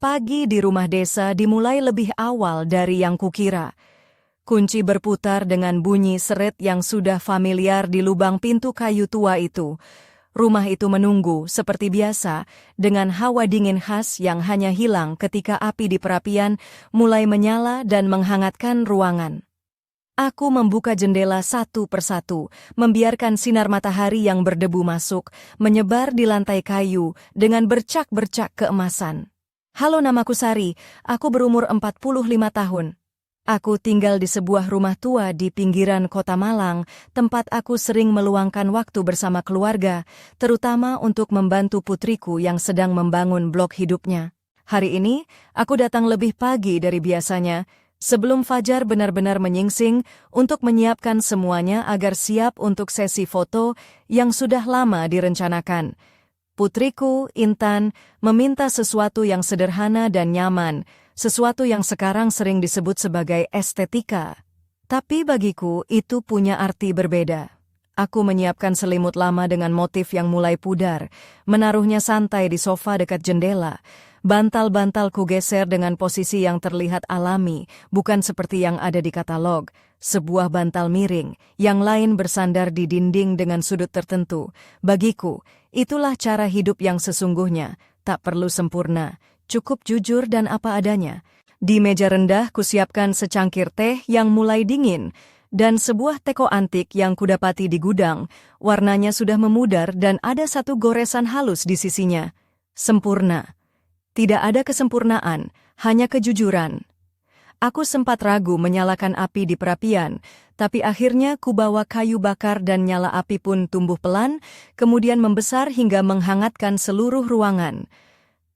Pagi di rumah desa dimulai lebih awal dari yang kukira. Kunci berputar dengan bunyi seret yang sudah familiar di lubang pintu kayu tua itu. Rumah itu menunggu, seperti biasa, dengan hawa dingin khas yang hanya hilang ketika api di perapian mulai menyala dan menghangatkan ruangan. Aku membuka jendela satu persatu, membiarkan sinar matahari yang berdebu masuk, menyebar di lantai kayu dengan bercak-bercak keemasan. Halo, namaku Sari, aku berumur 45 tahun. Aku tinggal di sebuah rumah tua di pinggiran kota Malang, tempat aku sering meluangkan waktu bersama keluarga, terutama untuk membantu putriku yang sedang membangun blok hidupnya. Hari ini, aku datang lebih pagi dari biasanya, sebelum fajar benar-benar menyingsing untuk menyiapkan semuanya agar siap untuk sesi foto yang sudah lama direncanakan. Putriku, Intan, meminta sesuatu yang sederhana dan nyaman, sesuatu yang sekarang sering disebut sebagai estetika. Tapi bagiku itu punya arti berbeda. Aku menyiapkan selimut lama dengan motif yang mulai pudar, menaruhnya santai di sofa dekat jendela. Bantal-bantal kugeser dengan posisi yang terlihat alami, bukan seperti yang ada di katalog. Sebuah bantal miring, yang lain bersandar di dinding dengan sudut tertentu. Bagiku, itulah cara hidup yang sesungguhnya, tak perlu sempurna. Cukup jujur dan apa adanya. Di meja rendah kusiapkan secangkir teh yang mulai dingin, dan sebuah teko antik yang kudapati di gudang. Warnanya sudah memudar dan ada satu goresan halus di sisinya. Sempurna. Tidak ada kesempurnaan, hanya kejujuran. Aku sempat ragu menyalakan api di perapian, tapi akhirnya kubawa kayu bakar dan nyala api pun tumbuh pelan, kemudian membesar hingga menghangatkan seluruh ruangan.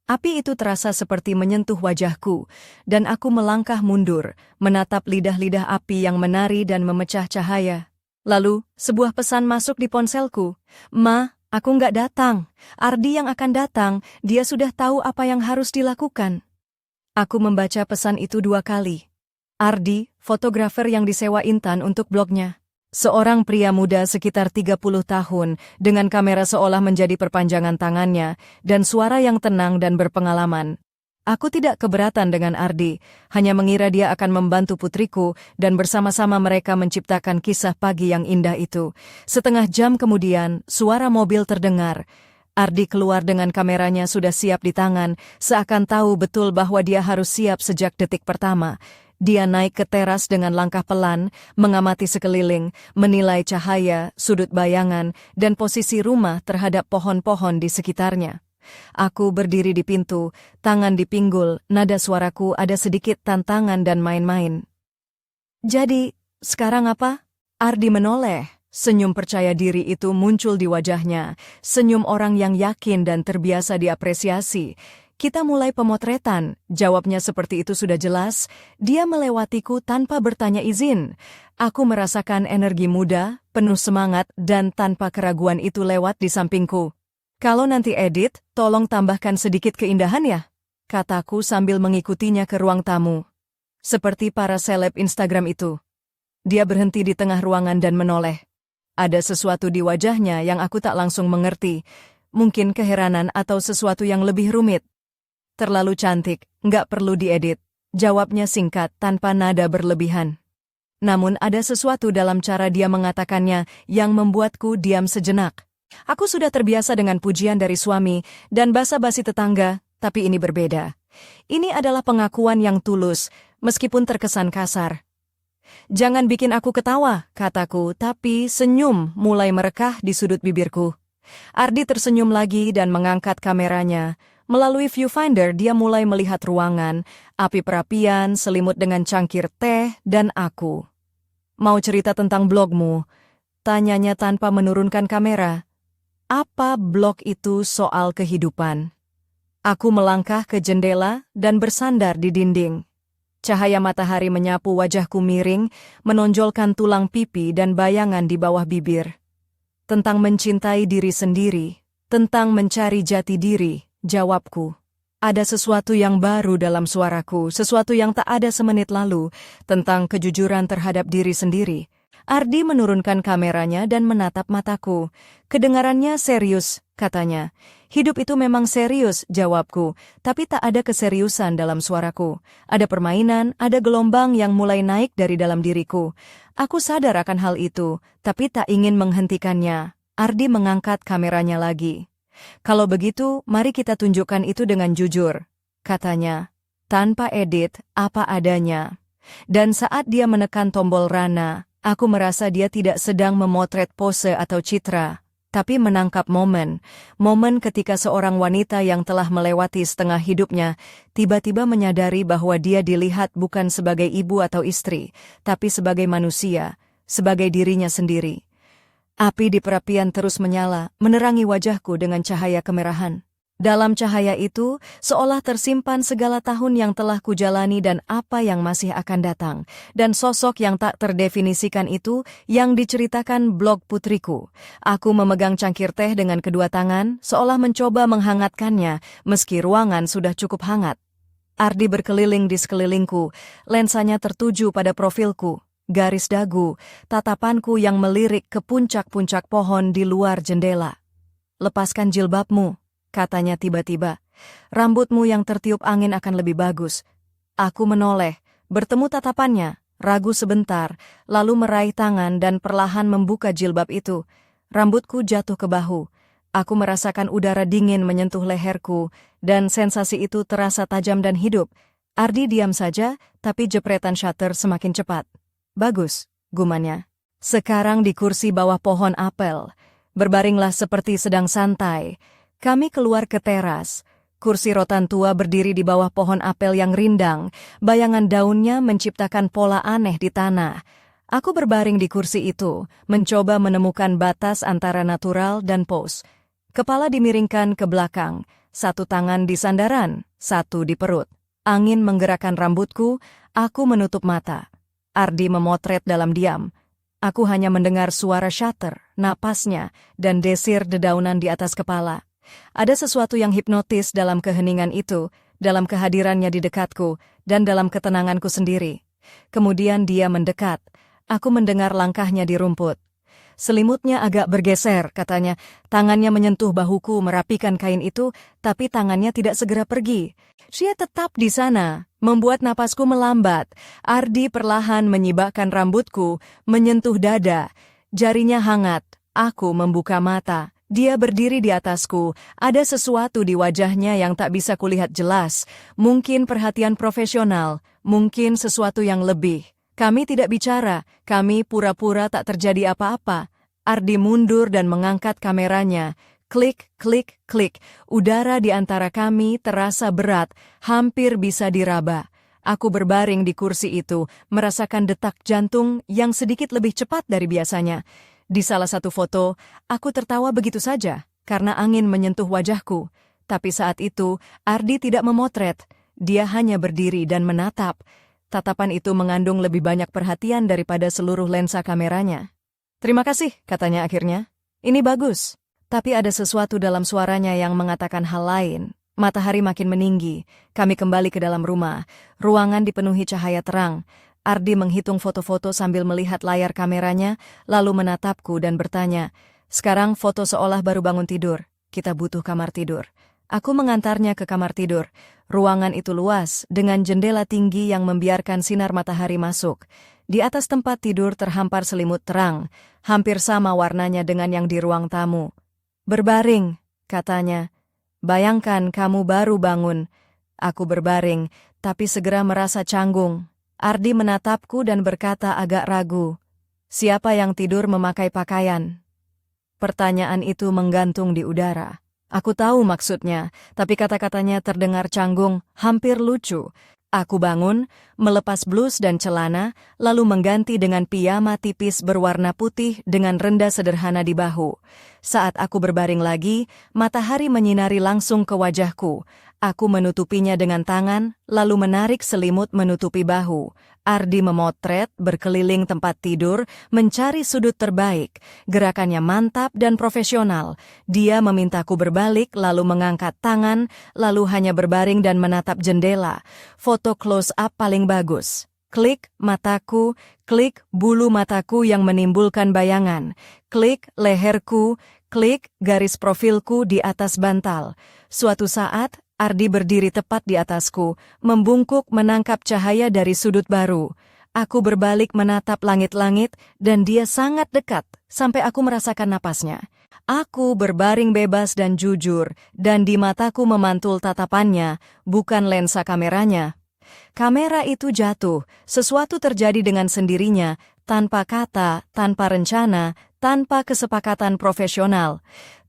Api itu terasa seperti menyentuh wajahku, dan aku melangkah mundur, menatap lidah-lidah api yang menari dan memecah cahaya. Lalu, sebuah pesan masuk di ponselku. "Ma, aku nggak datang. Ardi yang akan datang, dia sudah tahu apa yang harus dilakukan." Aku membaca pesan itu 2 kali. Ardi, fotografer yang disewa Intan untuk blognya. Seorang pria muda sekitar 30 tahun, dengan kamera seolah menjadi perpanjangan tangannya, dan suara yang tenang dan berpengalaman. Aku tidak keberatan dengan Ardi, hanya mengira dia akan membantu putriku, dan bersama-sama mereka menciptakan kisah pagi yang indah itu. Setengah jam kemudian, suara mobil terdengar. Ardi keluar dengan kameranya sudah siap di tangan, seakan tahu betul bahwa dia harus siap sejak detik pertama. Dia naik ke teras dengan langkah pelan, mengamati sekeliling, menilai cahaya, sudut bayangan, dan posisi rumah terhadap pohon-pohon di sekitarnya. Aku berdiri di pintu, tangan di pinggul, nada suaraku ada sedikit tantangan dan main-main. "Jadi, sekarang apa?" Ardi menoleh. Senyum percaya diri itu muncul di wajahnya, senyum orang yang yakin dan terbiasa diapresiasi. "Kita mulai pemotretan," jawabnya seperti itu sudah jelas. Dia melewatiku tanpa bertanya izin. Aku merasakan energi muda, penuh semangat, dan tanpa keraguan itu lewat di sampingku. "Kalau nanti edit, tolong tambahkan sedikit keindahan ya," kataku sambil mengikutinya ke ruang tamu. Seperti para seleb Instagram itu. Dia berhenti di tengah ruangan dan menoleh. Ada sesuatu di wajahnya yang aku tak langsung mengerti. Mungkin keheranan atau sesuatu yang lebih rumit. "Terlalu cantik, nggak perlu diedit," jawabnya singkat tanpa nada berlebihan. Namun ada sesuatu dalam cara dia mengatakannya yang membuatku diam sejenak. Aku sudah terbiasa dengan pujian dari suami dan basa-basi tetangga, tapi ini berbeda. Ini adalah pengakuan yang tulus, meskipun terkesan kasar. "Jangan bikin aku ketawa," kataku, tapi senyum mulai merekah di sudut bibirku. Ardi tersenyum lagi dan mengangkat kameranya. Melalui viewfinder dia mulai melihat ruangan, api perapian, selimut dengan cangkir teh, dan aku. "Mau cerita tentang blogmu?" tanyanya tanpa menurunkan kamera. Apa blog itu soal kehidupan? Aku melangkah ke jendela dan bersandar di dinding. Cahaya matahari menyapu wajahku miring, menonjolkan tulang pipi dan bayangan di bawah bibir. Tentang mencintai diri sendiri, tentang mencari jati diri. Jawabku. Ada sesuatu yang baru dalam suaraku, sesuatu yang tak ada semenit lalu, tentang kejujuran terhadap diri sendiri. Ardi menurunkan kameranya dan menatap mataku. Kedengarannya serius, katanya. Hidup itu memang serius, jawabku, tapi tak ada keseriusan dalam suaraku. Ada permainan, ada gelombang yang mulai naik dari dalam diriku. Aku sadar akan hal itu, tapi tak ingin menghentikannya. Ardi mengangkat kameranya lagi. Kalau begitu, mari kita tunjukkan itu dengan jujur, katanya. Tanpa edit, apa adanya. Dan saat dia menekan tombol rana, aku merasa dia tidak sedang memotret pose atau citra, tapi menangkap momen ketika seorang wanita yang telah melewati setengah hidupnya tiba-tiba menyadari bahwa dia dilihat bukan sebagai ibu atau istri, tapi sebagai manusia, sebagai dirinya sendiri. Api di perapian terus menyala, menerangi wajahku dengan cahaya kemerahan. Dalam cahaya itu, seolah tersimpan segala tahun yang telah kujalani dan apa yang masih akan datang. Dan sosok yang tak terdefinisikan itu yang diceritakan blog putriku. Aku memegang cangkir teh dengan kedua tangan, seolah mencoba menghangatkannya, meski ruangan sudah cukup hangat. Ardi berkeliling di sekelilingku, lensanya tertuju pada profilku. Garis dagu, tatapanku yang melirik ke puncak-puncak pohon di luar jendela. Lepaskan jilbabmu, katanya tiba-tiba. Rambutmu yang tertiup angin akan lebih bagus. Aku menoleh, bertemu tatapannya, ragu sebentar, lalu meraih tangan dan perlahan membuka jilbab itu. Rambutku jatuh ke bahu. Aku merasakan udara dingin menyentuh leherku, dan sensasi itu terasa tajam dan hidup. Ardi diam saja, tapi jepretan shutter semakin cepat. Bagus, gumannya. Sekarang di kursi bawah pohon apel. Berbaringlah seperti sedang santai. Kami keluar ke teras. Kursi rotan tua berdiri di bawah pohon apel yang rindang. Bayangan daunnya menciptakan pola aneh di tanah. Aku berbaring di kursi itu, mencoba menemukan batas antara natural dan pose. Kepala dimiringkan ke belakang, satu tangan di sandaran, satu di perut. Angin menggerakkan rambutku, aku menutup mata. Ardi memotret dalam diam. Aku hanya mendengar suara shutter, napasnya, dan desir dedaunan di atas kepala. Ada sesuatu yang hipnotis dalam keheningan itu, dalam kehadirannya di dekatku, dan dalam ketenanganku sendiri. Kemudian dia mendekat. Aku mendengar langkahnya di rumput. Selimutnya agak bergeser, katanya. Tangannya menyentuh bahuku merapikan kain itu, tapi tangannya tidak segera pergi. Dia tetap di sana, membuat napasku melambat. Ardi perlahan menyibakkan rambutku, menyentuh dada. Jarinya hangat. Aku membuka mata. Dia berdiri di atasku. Ada sesuatu di wajahnya yang tak bisa kulihat jelas. Mungkin perhatian profesional, mungkin sesuatu yang lebih. Kami tidak bicara, kami pura-pura tak terjadi apa-apa. Ardi mundur dan mengangkat kameranya. Klik, klik, klik. Udara di antara kami terasa berat, hampir bisa diraba. Aku berbaring di kursi itu, merasakan detak jantung yang sedikit lebih cepat dari biasanya. Di salah satu foto, aku tertawa begitu saja, karena angin menyentuh wajahku. Tapi saat itu, Ardi tidak memotret. Dia hanya berdiri dan menatap. Tatapan itu mengandung lebih banyak perhatian daripada seluruh lensa kameranya. Terima kasih, katanya akhirnya. Ini bagus. Tapi ada sesuatu dalam suaranya yang mengatakan hal lain. Matahari makin meninggi. Kami kembali ke dalam rumah. Ruangan dipenuhi cahaya terang. Ardi menghitung foto-foto sambil melihat layar kameranya, lalu menatapku dan bertanya, "Sekarang foto seolah baru bangun tidur. Kita butuh kamar tidur." Aku mengantarnya ke kamar tidur. Ruangan itu luas, dengan jendela tinggi yang membiarkan sinar matahari masuk. Di atas tempat tidur terhampar selimut terang, hampir sama warnanya dengan yang di ruang tamu. "Berbaring," katanya. "Bayangkan kamu baru bangun." Aku berbaring, tapi segera merasa canggung. Ardi menatapku dan berkata agak ragu, "Siapa yang tidur memakai pakaian?" Pertanyaan itu menggantung di udara. Aku tahu maksudnya, tapi kata-katanya terdengar canggung, hampir lucu. Aku bangun, melepas blus dan celana, lalu mengganti dengan piyama tipis berwarna putih dengan rendah sederhana di bahu. Saat aku berbaring lagi, matahari menyinari langsung ke wajahku. Aku menutupinya dengan tangan, lalu menarik selimut menutupi bahu. Ardi memotret berkeliling tempat tidur, mencari sudut terbaik. Gerakannya mantap dan profesional. Dia memintaku berbalik, lalu mengangkat tangan, lalu hanya berbaring dan menatap jendela. Foto close-up paling bagus. Klik mataku, klik bulu mataku yang menimbulkan bayangan, klik leherku, klik garis profilku di atas bantal. Suatu saat, Ardi berdiri tepat di atasku, membungkuk menangkap cahaya dari sudut baru. Aku berbalik menatap langit-langit dan dia sangat dekat sampai aku merasakan napasnya. Aku berbaring bebas dan jujur, dan di mataku memantul tatapannya, bukan lensa kameranya. Kamera itu jatuh, sesuatu terjadi dengan sendirinya, tanpa kata, tanpa rencana, tanpa kesepakatan profesional.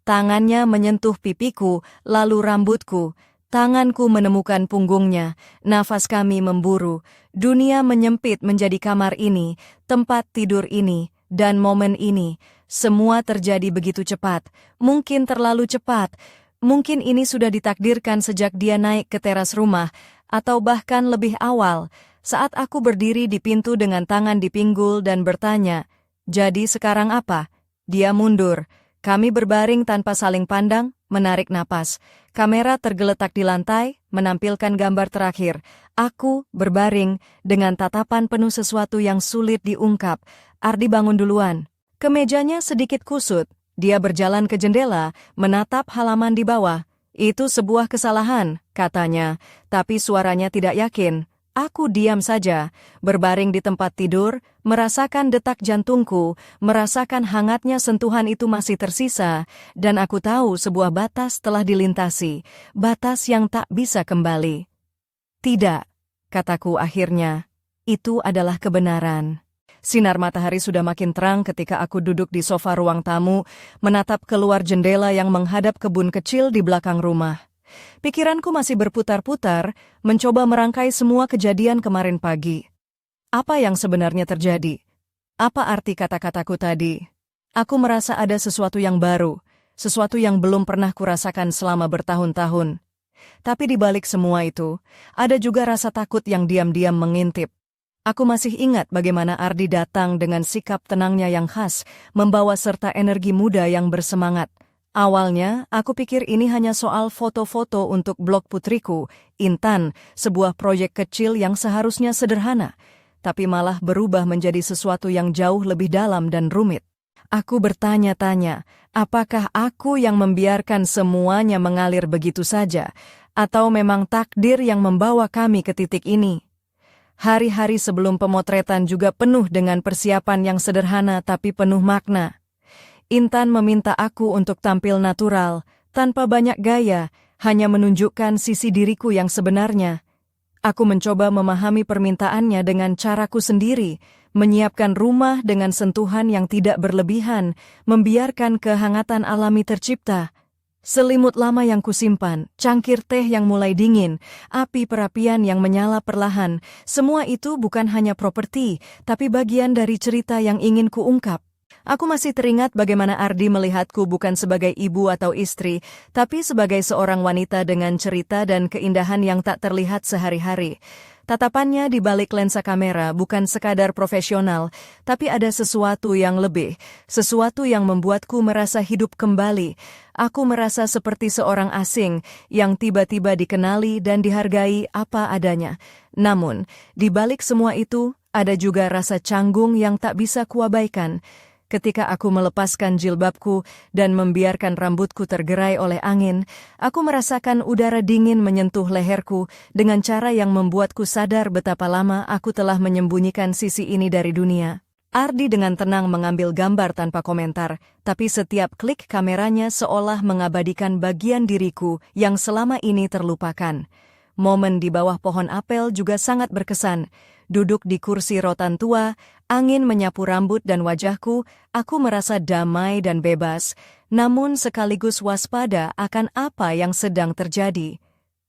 Tangannya menyentuh pipiku, lalu rambutku. Tanganku menemukan punggungnya, nafas kami memburu. Dunia menyempit menjadi kamar ini, tempat tidur ini, dan momen ini. Semua terjadi begitu cepat, mungkin terlalu cepat. Mungkin ini sudah ditakdirkan sejak dia naik ke teras rumah, atau bahkan lebih awal, saat aku berdiri di pintu dengan tangan di pinggul dan bertanya, "Jadi sekarang apa?" Dia mundur. Kami berbaring tanpa saling pandang, menarik napas. Kamera tergeletak di lantai, menampilkan gambar terakhir. Aku berbaring dengan tatapan penuh sesuatu yang sulit diungkap. Ardi bangun duluan. Kemejanya sedikit kusut. Dia berjalan ke jendela, menatap halaman di bawah. "Itu sebuah kesalahan," katanya, tapi suaranya tidak yakin. Aku diam saja, berbaring di tempat tidur, merasakan detak jantungku, merasakan hangatnya sentuhan itu masih tersisa, dan aku tahu sebuah batas telah dilintasi, batas yang tak bisa kembali. "Tidak," kataku akhirnya, "itu adalah kebenaran." Sinar matahari sudah makin terang ketika aku duduk di sofa ruang tamu, menatap keluar jendela yang menghadap kebun kecil di belakang rumah. Pikiranku masih berputar-putar, mencoba merangkai semua kejadian kemarin pagi. Apa yang sebenarnya terjadi? Apa arti kata-kataku tadi? Aku merasa ada sesuatu yang baru, sesuatu yang belum pernah kurasakan selama bertahun-tahun. Tapi di balik semua itu, ada juga rasa takut yang diam-diam mengintip. Aku masih ingat bagaimana Ardi datang dengan sikap tenangnya yang khas, membawa serta energi muda yang bersemangat. Awalnya, aku pikir ini hanya soal foto-foto untuk blog putriku, Intan, sebuah proyek kecil yang seharusnya sederhana, tapi malah berubah menjadi sesuatu yang jauh lebih dalam dan rumit. Aku bertanya-tanya, apakah aku yang membiarkan semuanya mengalir begitu saja, atau memang takdir yang membawa kami ke titik ini? Hari-hari sebelum pemotretan juga penuh dengan persiapan yang sederhana tapi penuh makna. Intan meminta aku untuk tampil natural, tanpa banyak gaya, hanya menunjukkan sisi diriku yang sebenarnya. Aku mencoba memahami permintaannya dengan caraku sendiri, menyiapkan rumah dengan sentuhan yang tidak berlebihan, membiarkan kehangatan alami tercipta. Selimut lama yang kusimpan, cangkir teh yang mulai dingin, api perapian yang menyala perlahan, semua itu bukan hanya properti, tapi bagian dari cerita yang ingin kuungkap. Aku masih teringat bagaimana Ardi melihatku bukan sebagai ibu atau istri, tapi sebagai seorang wanita dengan cerita dan keindahan yang tak terlihat sehari-hari. Tatapannya di balik lensa kamera bukan sekadar profesional, tapi ada sesuatu yang lebih, sesuatu yang membuatku merasa hidup kembali. Aku merasa seperti seorang asing yang tiba-tiba dikenali dan dihargai apa adanya. Namun, di balik semua itu, ada juga rasa canggung yang tak bisa kuabaikan. Ketika aku melepaskan jilbabku dan membiarkan rambutku tergerai oleh angin, aku merasakan udara dingin menyentuh leherku dengan cara yang membuatku sadar betapa lama aku telah menyembunyikan sisi ini dari dunia. Ardi dengan tenang mengambil gambar tanpa komentar, tapi setiap klik kameranya seolah mengabadikan bagian diriku yang selama ini terlupakan. Momen di bawah pohon apel juga sangat berkesan. Duduk di kursi rotan tua, angin menyapu rambut dan wajahku, aku merasa damai dan bebas, namun sekaligus waspada akan apa yang sedang terjadi.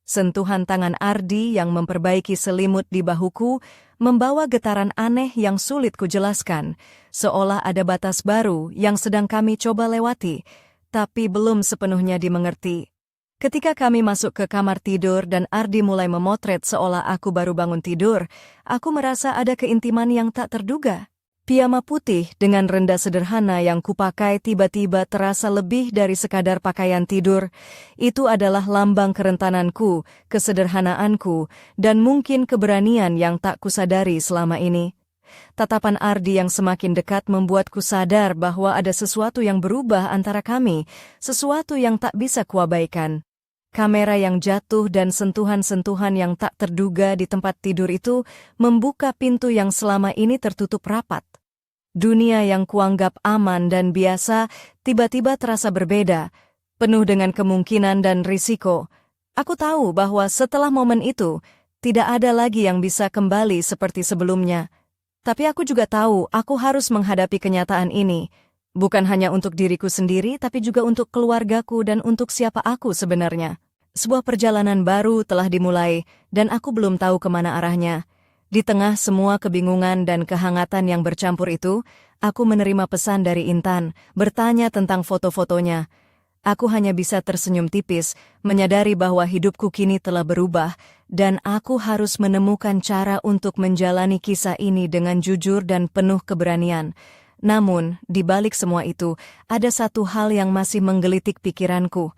Sentuhan tangan Ardi yang memperbaiki selimut di bahuku membawa getaran aneh yang sulit kujelaskan, seolah ada batas baru yang sedang kami coba lewati, tapi belum sepenuhnya dimengerti. Ketika kami masuk ke kamar tidur dan Ardi mulai memotret seolah aku baru bangun tidur, aku merasa ada keintiman yang tak terduga. Piyama putih dengan rendah sederhana yang kupakai tiba-tiba terasa lebih dari sekadar pakaian tidur. Itu adalah lambang kerentananku, kesederhanaanku, dan mungkin keberanian yang tak kusadari selama ini. Tatapan Ardi yang semakin dekat membuatku sadar bahwa ada sesuatu yang berubah antara kami, sesuatu yang tak bisa kuabaikan. Kamera yang jatuh dan sentuhan-sentuhan yang tak terduga di tempat tidur itu membuka pintu yang selama ini tertutup rapat. Dunia yang kuanggap aman dan biasa tiba-tiba terasa berbeda, penuh dengan kemungkinan dan risiko. Aku tahu bahwa setelah momen itu, tidak ada lagi yang bisa kembali seperti sebelumnya. Tapi aku juga tahu aku harus menghadapi kenyataan ini, bukan hanya untuk diriku sendiri tapi juga untuk keluargaku dan untuk siapa aku sebenarnya. Sebuah perjalanan baru telah dimulai dan aku belum tahu kemana arahnya. Di tengah semua kebingungan dan kehangatan yang bercampur itu, aku menerima pesan dari Intan, bertanya tentang foto-fotonya. Aku hanya bisa tersenyum tipis, menyadari bahwa hidupku kini telah berubah, dan aku harus menemukan cara untuk menjalani kisah ini dengan jujur dan penuh keberanian. Namun, di balik semua itu, ada satu hal yang masih menggelitik pikiranku.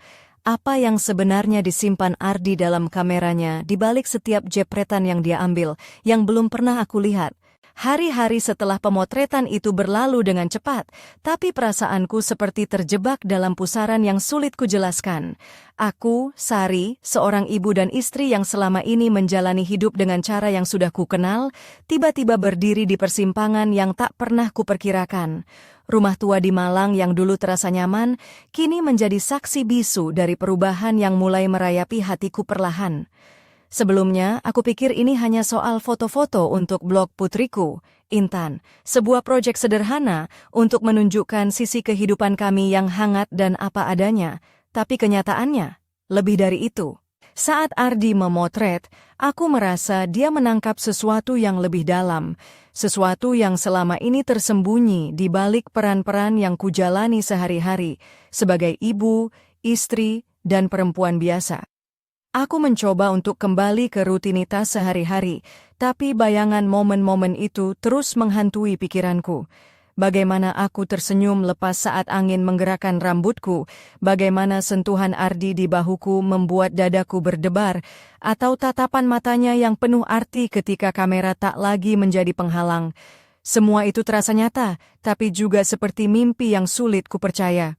Apa yang sebenarnya disimpan Ardi dalam kameranya di balik setiap jepretan yang dia ambil, yang belum pernah aku lihat. Hari-hari setelah pemotretan itu berlalu dengan cepat, tapi perasaanku seperti terjebak dalam pusaran yang sulit kujelaskan. Aku, Sari, seorang ibu dan istri yang selama ini menjalani hidup dengan cara yang sudah kukenal, tiba-tiba berdiri di persimpangan yang tak pernah kuperkirakan. Rumah tua di Malang yang dulu terasa nyaman, kini menjadi saksi bisu dari perubahan yang mulai merayapi hatiku perlahan. Sebelumnya, aku pikir ini hanya soal foto-foto untuk blog putriku, Intan. Sebuah proyek sederhana untuk menunjukkan sisi kehidupan kami yang hangat dan apa adanya. Tapi kenyataannya, lebih dari itu. Saat Ardi memotret, aku merasa dia menangkap sesuatu yang lebih dalam. Sesuatu yang selama ini tersembunyi di balik peran-peran yang kujalani sehari-hari sebagai ibu, istri, dan perempuan biasa. Aku mencoba untuk kembali ke rutinitas sehari-hari, tapi bayangan momen-momen itu terus menghantui pikiranku. Bagaimana aku tersenyum lepas saat angin menggerakkan rambutku, bagaimana sentuhan Ardi di bahuku membuat dadaku berdebar, atau tatapan matanya yang penuh arti ketika kamera tak lagi menjadi penghalang. Semua itu terasa nyata, tapi juga seperti mimpi yang sulit kupercaya.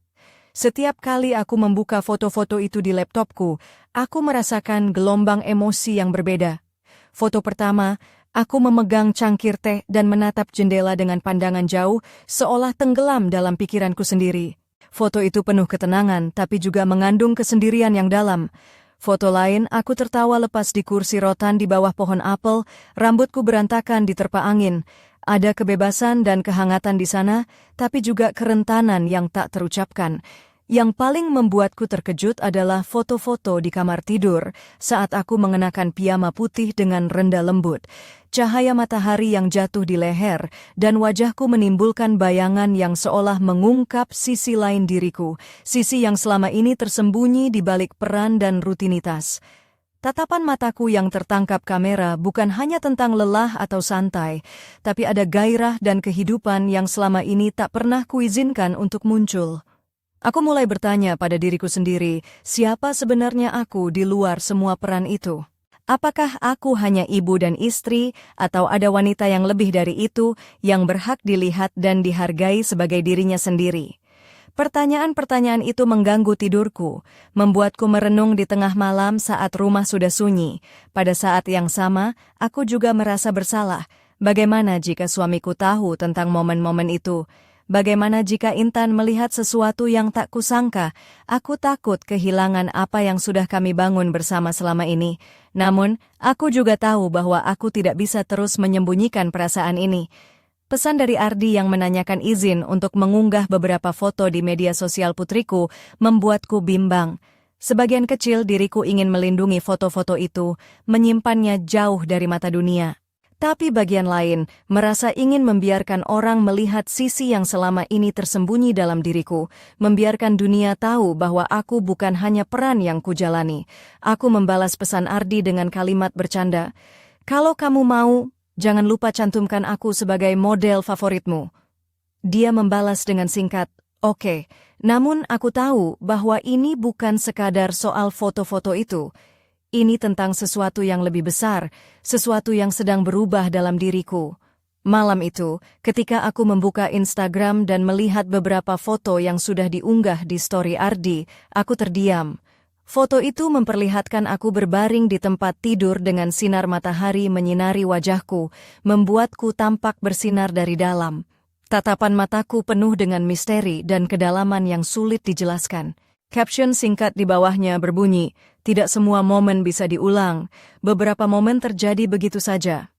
Setiap kali aku membuka foto-foto itu di laptopku, aku merasakan gelombang emosi yang berbeda. Foto pertama, aku memegang cangkir teh dan menatap jendela dengan pandangan jauh, seolah tenggelam dalam pikiranku sendiri. Foto itu penuh ketenangan, tapi juga mengandung kesendirian yang dalam. Foto lain, aku tertawa lepas di kursi rotan di bawah pohon apel, rambutku berantakan diterpa angin. Ada kebebasan dan kehangatan di sana, tapi juga kerentanan yang tak terucapkan. Yang paling membuatku terkejut adalah foto-foto di kamar tidur saat aku mengenakan piyama putih dengan rendah lembut. Cahaya matahari yang jatuh di leher dan wajahku menimbulkan bayangan yang seolah mengungkap sisi lain diriku, sisi yang selama ini tersembunyi di balik peran dan rutinitas. Tatapan mataku yang tertangkap kamera bukan hanya tentang lelah atau santai, tapi ada gairah dan kehidupan yang selama ini tak pernah kuizinkan untuk muncul. Aku mulai bertanya pada diriku sendiri, siapa sebenarnya aku di luar semua peran itu? Apakah aku hanya ibu dan istri, atau ada wanita yang lebih dari itu yang berhak dilihat dan dihargai sebagai dirinya sendiri? Pertanyaan-pertanyaan itu mengganggu tidurku, membuatku merenung di tengah malam saat rumah sudah sunyi. Pada saat yang sama, aku juga merasa bersalah. Bagaimana jika suamiku tahu tentang momen-momen itu? Bagaimana jika Intan melihat sesuatu yang tak kusangka? Aku takut kehilangan apa yang sudah kami bangun bersama selama ini. Namun, aku juga tahu bahwa aku tidak bisa terus menyembunyikan perasaan ini. Pesan dari Ardi yang menanyakan izin untuk mengunggah beberapa foto di media sosial putriku membuatku bimbang. Sebagian kecil diriku ingin melindungi foto-foto itu, menyimpannya jauh dari mata dunia. Tapi bagian lain merasa ingin membiarkan orang melihat sisi yang selama ini tersembunyi dalam diriku, membiarkan dunia tahu bahwa aku bukan hanya peran yang kujalani. Aku membalas pesan Ardi dengan kalimat bercanda, "Kalau kamu mau, Jangan lupa cantumkan aku sebagai model favoritmu. Dia membalas dengan singkat, oke, namun aku tahu bahwa ini bukan sekadar soal foto-foto itu. Ini tentang sesuatu yang lebih besar, sesuatu yang sedang berubah dalam diriku. Malam itu, ketika aku membuka Instagram dan melihat beberapa foto yang sudah diunggah di story Ardi, aku terdiam. Foto itu memperlihatkan aku berbaring di tempat tidur dengan sinar matahari menyinari wajahku, membuatku tampak bersinar dari dalam. Tatapan mataku penuh dengan misteri dan kedalaman yang sulit dijelaskan. Caption singkat di bawahnya berbunyi, tidak semua momen bisa diulang, beberapa momen terjadi begitu saja.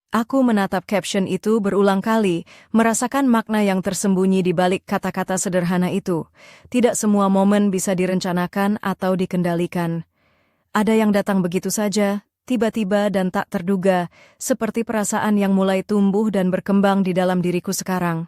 Aku menatap caption itu berulang kali, merasakan makna yang tersembunyi di balik kata-kata sederhana itu. Tidak semua momen bisa direncanakan atau dikendalikan. Ada yang datang begitu saja, tiba-tiba dan tak terduga, seperti perasaan yang mulai tumbuh dan berkembang di dalam diriku sekarang.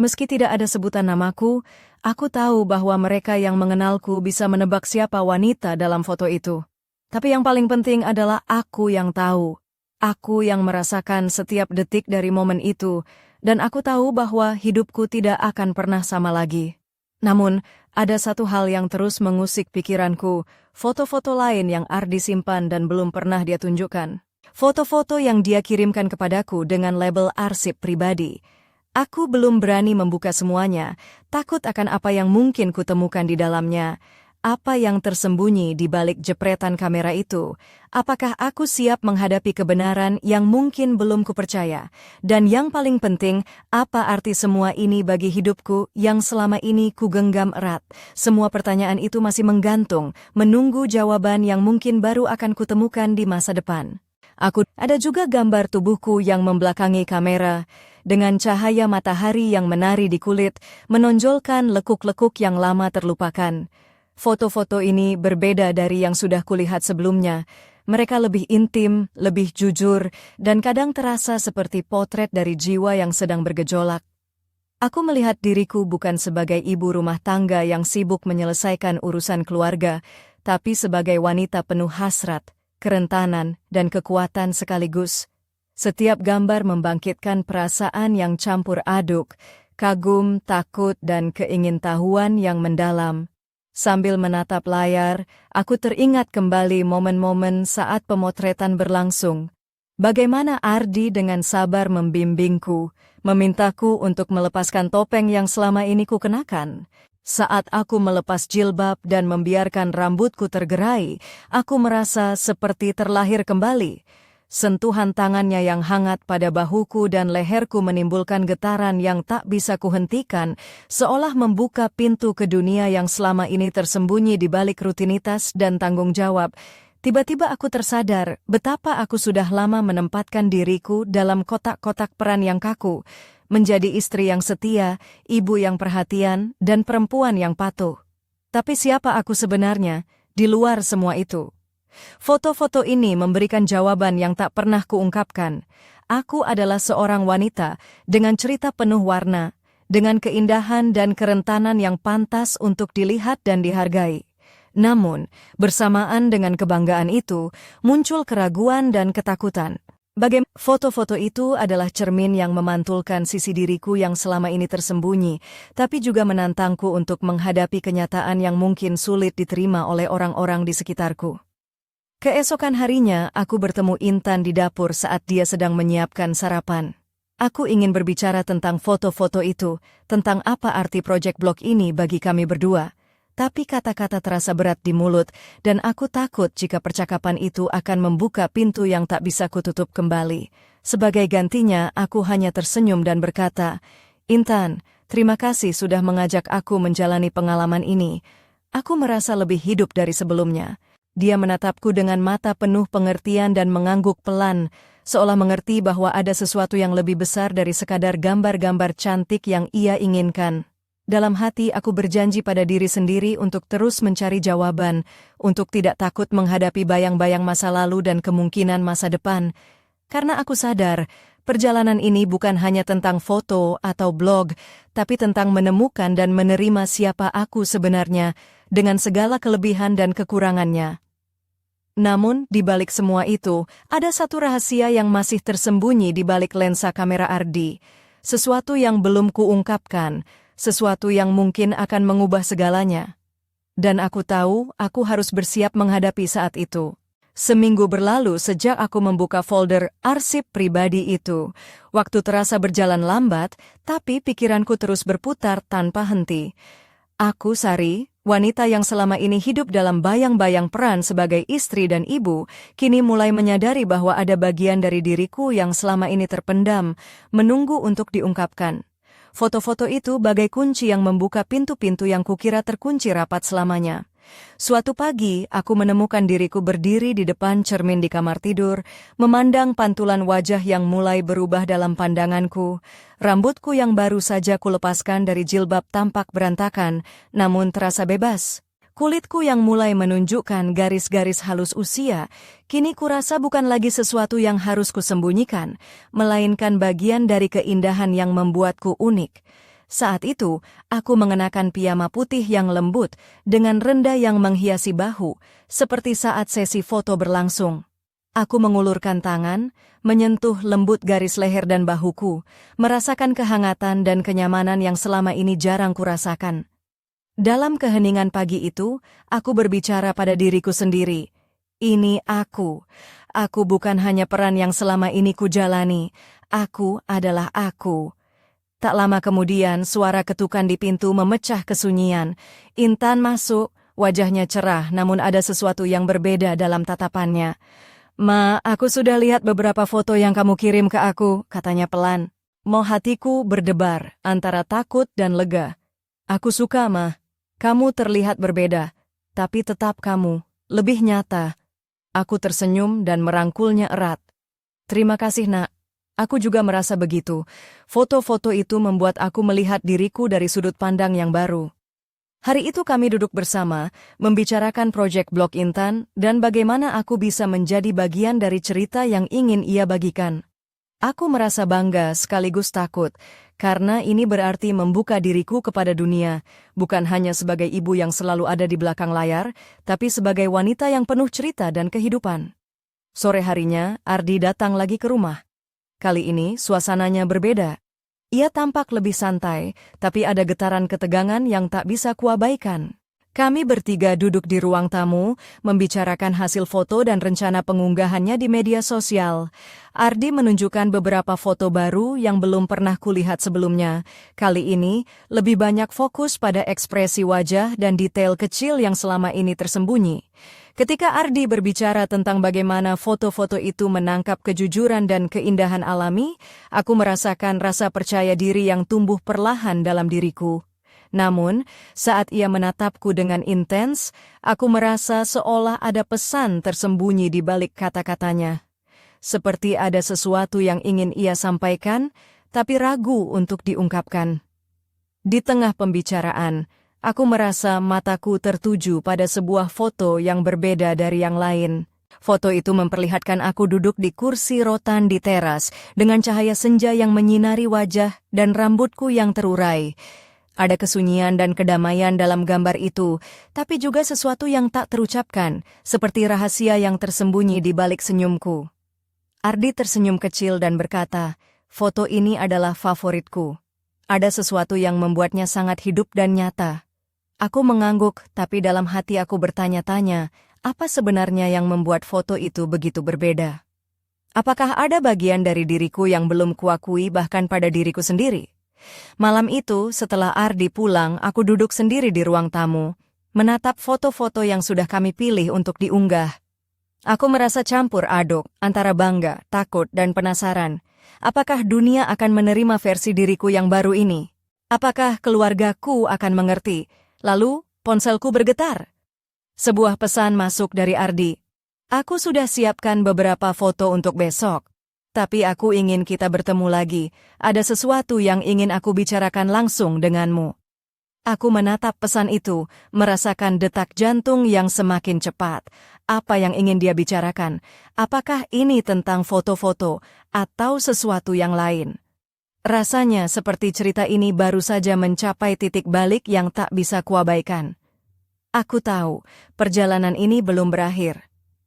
Meski tidak ada sebutan namaku, aku tahu bahwa mereka yang mengenalku bisa menebak siapa wanita dalam foto itu. Tapi yang paling penting adalah aku yang tahu. Aku yang merasakan setiap detik dari momen itu, dan aku tahu bahwa hidupku tidak akan pernah sama lagi. Namun, ada satu hal yang terus mengusik pikiranku, foto-foto lain yang Ardi simpan dan belum pernah dia tunjukkan. Foto-foto yang dia kirimkan kepadaku dengan label arsip pribadi. Aku belum berani membuka semuanya, takut akan apa yang mungkin kutemukan di dalamnya. Apa yang tersembunyi di balik jepretan kamera itu? Apakah aku siap menghadapi kebenaran yang mungkin belum kupercaya? Dan yang paling penting, apa arti semua ini bagi hidupku yang selama ini kugenggam erat? Semua pertanyaan itu masih menggantung, menunggu jawaban yang mungkin baru akan kutemukan di masa depan. Ada juga gambar tubuhku yang membelakangi kamera, dengan cahaya matahari yang menari di kulit, menonjolkan lekuk-lekuk yang lama terlupakan. Foto-foto ini berbeda dari yang sudah kulihat sebelumnya. Mereka lebih intim, lebih jujur, dan kadang terasa seperti potret dari jiwa yang sedang bergejolak. Aku melihat diriku bukan sebagai ibu rumah tangga yang sibuk menyelesaikan urusan keluarga, tapi sebagai wanita penuh hasrat, kerentanan, dan kekuatan sekaligus. Setiap gambar membangkitkan perasaan yang campur aduk, kagum, takut, dan keingintahuan yang mendalam. Sambil menatap layar, aku teringat kembali momen-momen saat pemotretan berlangsung. Bagaimana Ardi dengan sabar membimbingku, memintaku untuk melepaskan topeng yang selama ini kukenakan. Saat aku melepas jilbab dan membiarkan rambutku tergerai, aku merasa seperti terlahir kembali. Sentuhan tangannya yang hangat pada bahuku dan leherku menimbulkan getaran yang tak bisa kuhentikan, seolah membuka pintu ke dunia yang selama ini tersembunyi di balik rutinitas dan tanggung jawab. Tiba-tiba aku tersadar betapa aku sudah lama menempatkan diriku dalam kotak-kotak peran yang kaku, menjadi istri yang setia, ibu yang perhatian, dan perempuan yang patuh. Tapi siapa aku sebenarnya di luar semua itu? Foto-foto ini memberikan jawaban yang tak pernah kuungkapkan. Aku adalah seorang wanita dengan cerita penuh warna, dengan keindahan dan kerentanan yang pantas untuk dilihat dan dihargai. Namun, bersamaan dengan kebanggaan itu, muncul keraguan dan ketakutan. Bagaimana foto-foto itu adalah cermin yang memantulkan sisi diriku yang selama ini tersembunyi, tapi juga menantangku untuk menghadapi kenyataan yang mungkin sulit diterima oleh orang-orang di sekitarku. Keesokan harinya, aku bertemu Intan di dapur saat dia sedang menyiapkan sarapan. Aku ingin berbicara tentang foto-foto itu, tentang apa arti proyek blog ini bagi kami berdua. Tapi kata-kata terasa berat di mulut, dan aku takut jika percakapan itu akan membuka pintu yang tak bisa kututup kembali. Sebagai gantinya, aku hanya tersenyum dan berkata, Intan, terima kasih sudah mengajak aku menjalani pengalaman ini. Aku merasa lebih hidup dari sebelumnya. Dia menatapku dengan mata penuh pengertian dan mengangguk pelan, seolah mengerti bahwa ada sesuatu yang lebih besar dari sekadar gambar-gambar cantik yang ia inginkan. Dalam hati aku berjanji pada diri sendiri untuk terus mencari jawaban, untuk tidak takut menghadapi bayang-bayang masa lalu dan kemungkinan masa depan. Karena aku sadar, perjalanan ini bukan hanya tentang foto atau blog, tapi tentang menemukan dan menerima siapa aku sebenarnya, dengan segala kelebihan dan kekurangannya. Namun, di balik semua itu, ada satu rahasia yang masih tersembunyi di balik lensa kamera Ardi. Sesuatu yang belum kuungkapkan, sesuatu yang mungkin akan mengubah segalanya. Dan aku tahu, aku harus bersiap menghadapi saat itu. Seminggu berlalu sejak aku membuka folder arsip pribadi itu. Waktu terasa berjalan lambat, tapi pikiranku terus berputar tanpa henti. Aku, Sari, wanita yang selama ini hidup dalam bayang-bayang peran sebagai istri dan ibu, kini mulai menyadari bahwa ada bagian dari diriku yang selama ini terpendam, menunggu untuk diungkapkan. Foto-foto itu bagai kunci yang membuka pintu-pintu yang kukira terkunci rapat selamanya. Suatu pagi, aku menemukan diriku berdiri di depan cermin di kamar tidur, memandang pantulan wajah yang mulai berubah dalam pandanganku. Rambutku yang baru saja kulepaskan dari jilbab tampak berantakan, namun terasa bebas. Kulitku yang mulai menunjukkan garis-garis halus usia, kini kurasa bukan lagi sesuatu yang harus kusembunyikan, melainkan bagian dari keindahan yang membuatku unik. Saat itu, aku mengenakan piyama putih yang lembut dengan rendah yang menghiasi bahu, seperti saat sesi foto berlangsung. Aku mengulurkan tangan, menyentuh lembut garis leher dan bahuku, merasakan kehangatan dan kenyamanan yang selama ini jarang kurasakan. Dalam keheningan pagi itu, aku berbicara pada diriku sendiri. Ini aku. Aku bukan hanya peran yang selama ini kujalani. Aku adalah aku. Tak lama kemudian, suara ketukan di pintu memecah kesunyian. Intan masuk, wajahnya cerah namun ada sesuatu yang berbeda dalam tatapannya. "Ma, aku sudah lihat beberapa foto yang kamu kirim ke aku," katanya pelan. Mau hatiku berdebar antara takut dan lega. "Aku suka, Ma. Kamu terlihat berbeda, tapi tetap kamu, lebih nyata." Aku tersenyum dan merangkulnya erat. "Terima kasih, Nak. Aku juga merasa begitu. Foto-foto itu membuat aku melihat diriku dari sudut pandang yang baru." Hari itu kami duduk bersama, membicarakan proyek blog Intan dan bagaimana aku bisa menjadi bagian dari cerita yang ingin ia bagikan. Aku merasa bangga sekaligus takut, karena ini berarti membuka diriku kepada dunia, bukan hanya sebagai ibu yang selalu ada di belakang layar, tapi sebagai wanita yang penuh cerita dan kehidupan. Sore harinya, Ardi datang lagi ke rumah. Kali ini, suasananya berbeda. Ia tampak lebih santai, tapi ada getaran ketegangan yang tak bisa kuabaikan. Kami bertiga duduk di ruang tamu, membicarakan hasil foto dan rencana pengunggahannya di media sosial. Ardi menunjukkan beberapa foto baru yang belum pernah kulihat sebelumnya. Kali ini, lebih banyak fokus pada ekspresi wajah dan detail kecil yang selama ini tersembunyi. Ketika Ardi berbicara tentang bagaimana foto-foto itu menangkap kejujuran dan keindahan alami, aku merasakan rasa percaya diri yang tumbuh perlahan dalam diriku. Namun, saat ia menatapku dengan intens, aku merasa seolah ada pesan tersembunyi di balik kata-katanya. Seperti ada sesuatu yang ingin ia sampaikan, tapi ragu untuk diungkapkan. Di tengah pembicaraan, aku merasa mataku tertuju pada sebuah foto yang berbeda dari yang lain. Foto itu memperlihatkan aku duduk di kursi rotan di teras, dengan cahaya senja yang menyinari wajah dan rambutku yang terurai. Ada kesunyian dan kedamaian dalam gambar itu, tapi juga sesuatu yang tak terucapkan, seperti rahasia yang tersembunyi di balik senyumku. Ardi tersenyum kecil dan berkata, "Foto ini adalah favoritku. Ada sesuatu yang membuatnya sangat hidup dan nyata." Aku mengangguk, tapi dalam hati aku bertanya-tanya, apa sebenarnya yang membuat foto itu begitu berbeda? Apakah ada bagian dari diriku yang belum kuakui bahkan pada diriku sendiri? Malam itu, setelah Ardi pulang, aku duduk sendiri di ruang tamu, menatap foto-foto yang sudah kami pilih untuk diunggah. Aku merasa campur aduk antara bangga, takut, dan penasaran. Apakah dunia akan menerima versi diriku yang baru ini? Apakah keluargaku akan mengerti? Lalu, ponselku bergetar. Sebuah pesan masuk dari Ardi. "Aku sudah siapkan beberapa foto untuk besok. Tapi aku ingin kita bertemu lagi. Ada sesuatu yang ingin aku bicarakan langsung denganmu." Aku menatap pesan itu, merasakan detak jantung yang semakin cepat. Apa yang ingin dia bicarakan? Apakah ini tentang foto-foto atau sesuatu yang lain? Rasanya seperti cerita ini baru saja mencapai titik balik yang tak bisa kuabaikan. Aku tahu, perjalanan ini belum berakhir.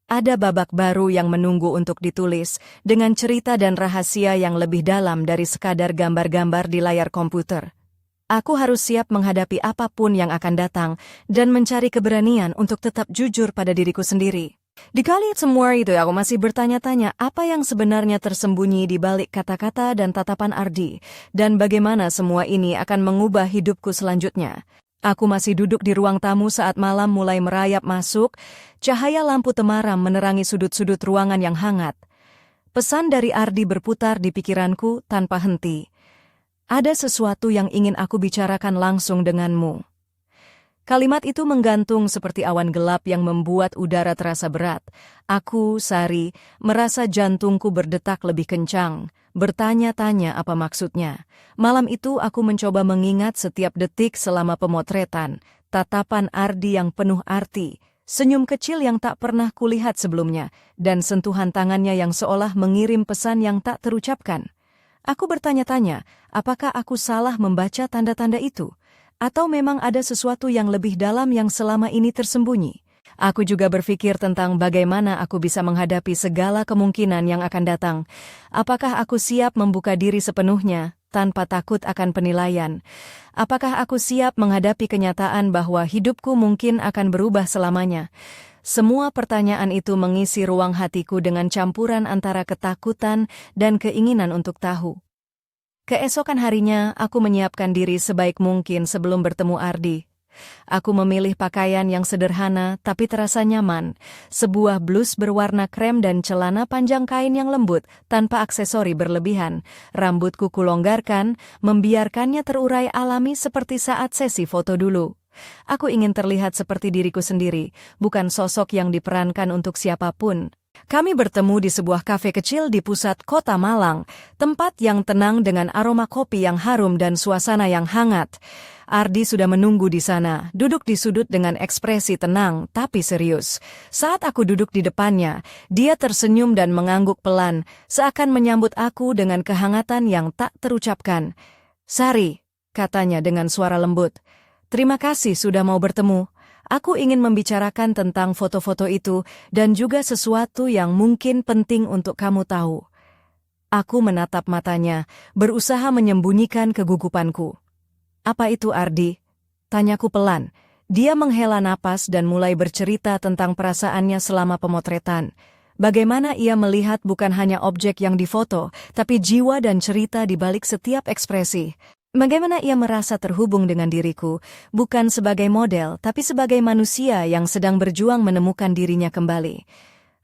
Ada babak baru yang menunggu untuk ditulis, dengan cerita dan rahasia yang lebih dalam dari sekadar gambar-gambar di layar komputer. Aku harus siap menghadapi apapun yang akan datang, dan mencari keberanian untuk tetap jujur pada diriku sendiri. Di kali semua itu, aku masih bertanya-tanya apa yang sebenarnya tersembunyi di balik kata-kata dan tatapan Ardi, dan bagaimana semua ini akan mengubah hidupku selanjutnya. Aku masih duduk di ruang tamu saat malam mulai merayap masuk, cahaya lampu temaram menerangi sudut-sudut ruangan yang hangat. Pesan dari Ardi berputar di pikiranku tanpa henti. Ada sesuatu yang ingin aku bicarakan langsung denganmu. Kalimat itu menggantung seperti awan gelap yang membuat udara terasa berat. Aku, Sari, merasa jantungku berdetak lebih kencang, bertanya-tanya apa maksudnya. Malam itu aku mencoba mengingat setiap detik selama pemotretan, tatapan Ardi yang penuh arti, senyum kecil yang tak pernah kulihat sebelumnya, dan sentuhan tangannya yang seolah mengirim pesan yang tak terucapkan. Aku bertanya-tanya, apakah aku salah membaca tanda-tanda itu? Atau memang ada sesuatu yang lebih dalam yang selama ini tersembunyi? Aku juga berpikir tentang bagaimana aku bisa menghadapi segala kemungkinan yang akan datang. Apakah aku siap membuka diri sepenuhnya, tanpa takut akan penilaian? Apakah aku siap menghadapi kenyataan bahwa hidupku mungkin akan berubah selamanya? Semua pertanyaan itu mengisi ruang hatiku dengan campuran antara ketakutan dan keinginan untuk tahu. Keesokan harinya, aku menyiapkan diri sebaik mungkin sebelum bertemu Ardi. Aku memilih pakaian yang sederhana tapi terasa nyaman, sebuah blus berwarna krem dan celana panjang kain yang lembut tanpa aksesori berlebihan. Rambutku kulonggarkan, membiarkannya terurai alami seperti saat sesi foto dulu. Aku ingin terlihat seperti diriku sendiri, bukan sosok yang diperankan untuk siapapun. Kami bertemu di sebuah kafe kecil di pusat kota Malang, tempat yang tenang dengan aroma kopi yang harum dan suasana yang hangat. Ardi sudah menunggu di sana, duduk di sudut dengan ekspresi tenang tapi serius. Saat aku duduk di depannya, dia tersenyum dan mengangguk pelan, seakan menyambut aku dengan kehangatan yang tak terucapkan. "Sari," katanya dengan suara lembut, "terima kasih sudah mau bertemu. Aku ingin membicarakan tentang foto-foto itu dan juga sesuatu yang mungkin penting untuk kamu tahu." Aku menatap matanya, berusaha menyembunyikan kegugupanku. "Apa itu, Ardi?" tanyaku pelan. Dia menghela napas dan mulai bercerita tentang perasaannya selama pemotretan. Bagaimana ia melihat bukan hanya objek yang difoto, tapi jiwa dan cerita di balik setiap ekspresi. Bagaimana ia merasa terhubung dengan diriku, bukan sebagai model, tapi sebagai manusia yang sedang berjuang menemukan dirinya kembali.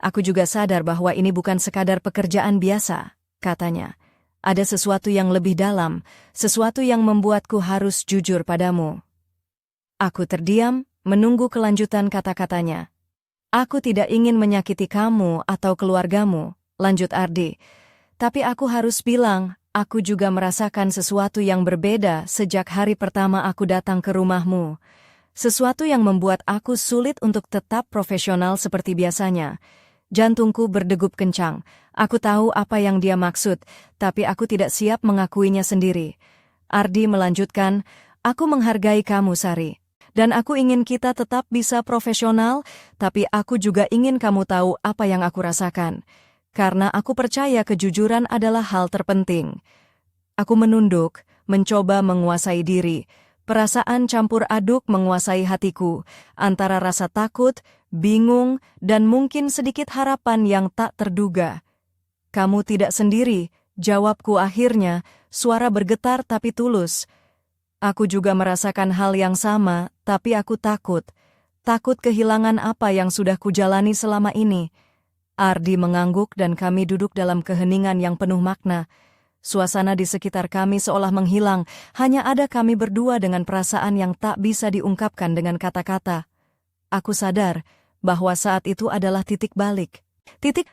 "Aku juga sadar bahwa ini bukan sekadar pekerjaan biasa," katanya. "Ada sesuatu yang lebih dalam, sesuatu yang membuatku harus jujur padamu." Aku terdiam, menunggu kelanjutan kata-katanya. "Aku tidak ingin menyakiti kamu atau keluargamu," lanjut Ardi. "Tapi aku harus bilang, aku juga merasakan sesuatu yang berbeda sejak hari pertama aku datang ke rumahmu. Sesuatu yang membuat aku sulit untuk tetap profesional seperti biasanya." Jantungku berdegup kencang. Aku tahu apa yang dia maksud, tapi aku tidak siap mengakuinya sendiri. Ardi melanjutkan, "Aku menghargai kamu, Sari. Dan aku ingin kita tetap bisa profesional, tapi aku juga ingin kamu tahu apa yang aku rasakan. Karena aku percaya kejujuran adalah hal terpenting." Aku menunduk, mencoba menguasai diri. Perasaan campur aduk menguasai hatiku, antara rasa takut, bingung, dan mungkin sedikit harapan yang tak terduga. "Kamu tidak sendiri," jawabku akhirnya, suara bergetar tapi tulus. "Aku juga merasakan hal yang sama, tapi aku takut. Takut kehilangan apa yang sudah kujalani selama ini." Ardi mengangguk dan kami duduk dalam keheningan yang penuh makna. Suasana di sekitar kami seolah menghilang, hanya ada kami berdua dengan perasaan yang tak bisa diungkapkan dengan kata-kata. Aku sadar bahwa saat itu adalah titik balik.